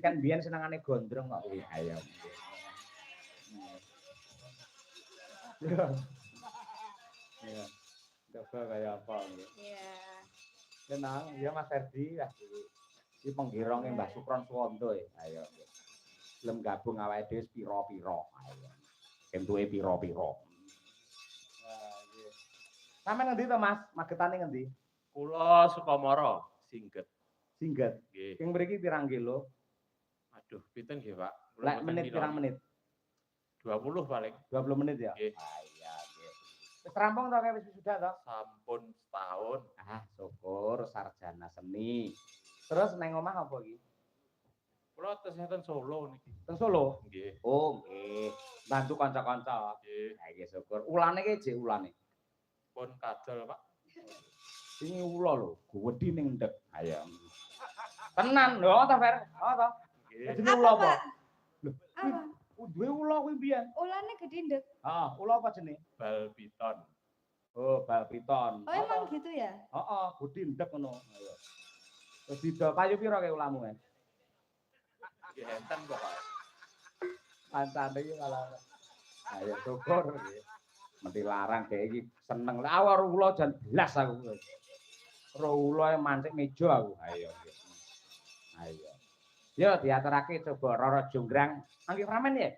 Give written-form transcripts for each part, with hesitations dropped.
kan biyen senengane gondrong kok kuwi ayo. Iya. Coba kayak apa gitu. Iya. Tenang, ya Mas Ferdi ya. Iki penggirongnya Mbah Sukron Suwondo ya. Ayo. Belum gabung awake dhewe pira-pira. Ayo. Entuke pira-pira. Wah, iya. Sampeyan ngendi to Mas? Magetane ngendi? Kula Sukamara, Singget. Singget. Nggih. Sing mriki pirang kilo? Aduh, pinten nggih, Pak? Lek menit pirang menit? 20 paling. 20 menit ya? Nggih. Ah iya, nggih. Wis rampung to wis sudah to? Sampun setahun. Ah, syukur sarjana seni. Terus neng omah apa iki? Kula tesih ten Solo niki. Ten Solo? Nggih. Oh, nggih. Bantu kanca-kanca. Nggih. Ha iki syukur. Ulane ki jek ulane. Pun kadol, Pak. Ini ula lho, gede ning ndek. Ayo. Tenan lho ta, Fer? Oh to. Nggih. Jenenge ula apa? Lho, Apa? duwe ula kuwi mbiyen. Ulane gede ndek. Heeh, ula apa jenenge? Bal piton. Oh, bal piton. Oh, emang gitu ya? Heeh, gede ndek ngono. Ayo. Wis dida payu pira kae ulamu kae? Nggih enten kok, Pak. Kancane iki malah. Ayo syukur nggih. Mesti larang dhek iki seneng. Awar ula jan blas aku. Ro ula mancik meja aku. Ayo. Ayo. Yo diaturake coba Roro Jonggrang. Anggi ramen ya?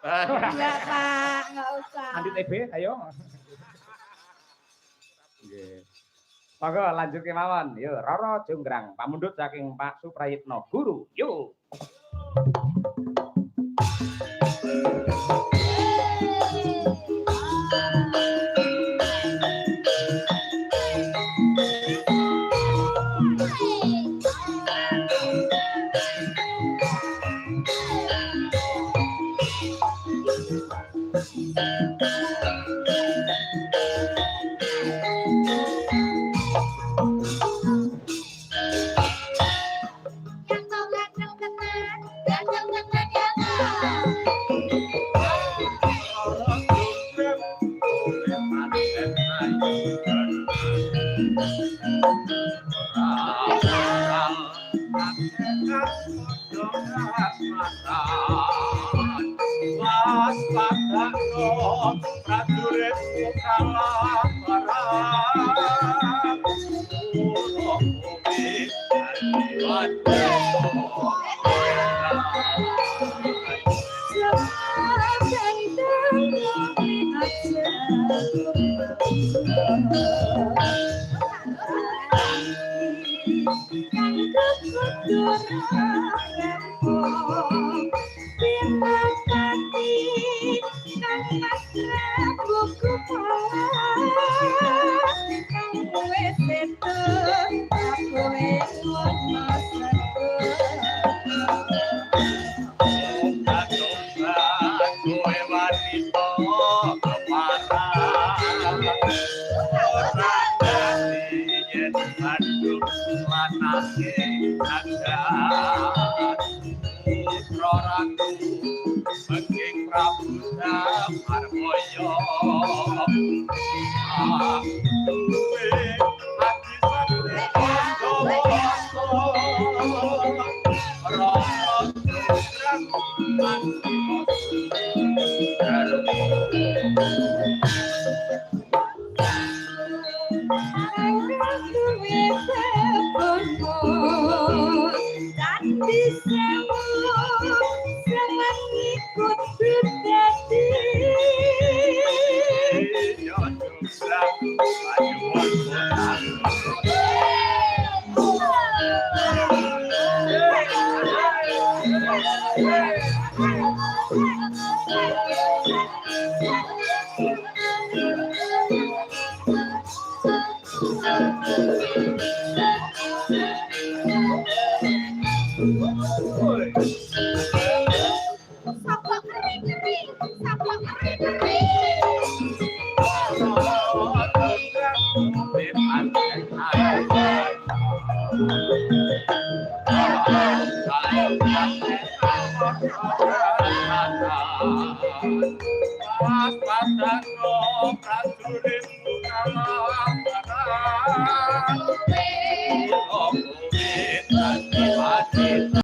Enggak, Pak, enggak usah. Andi TB, ayo. Nggih. Monggo lanjut kemawon. Yo Roro Jonggrang, pamundhut saking Pak Suprayitno Guru. Yo. Prajurit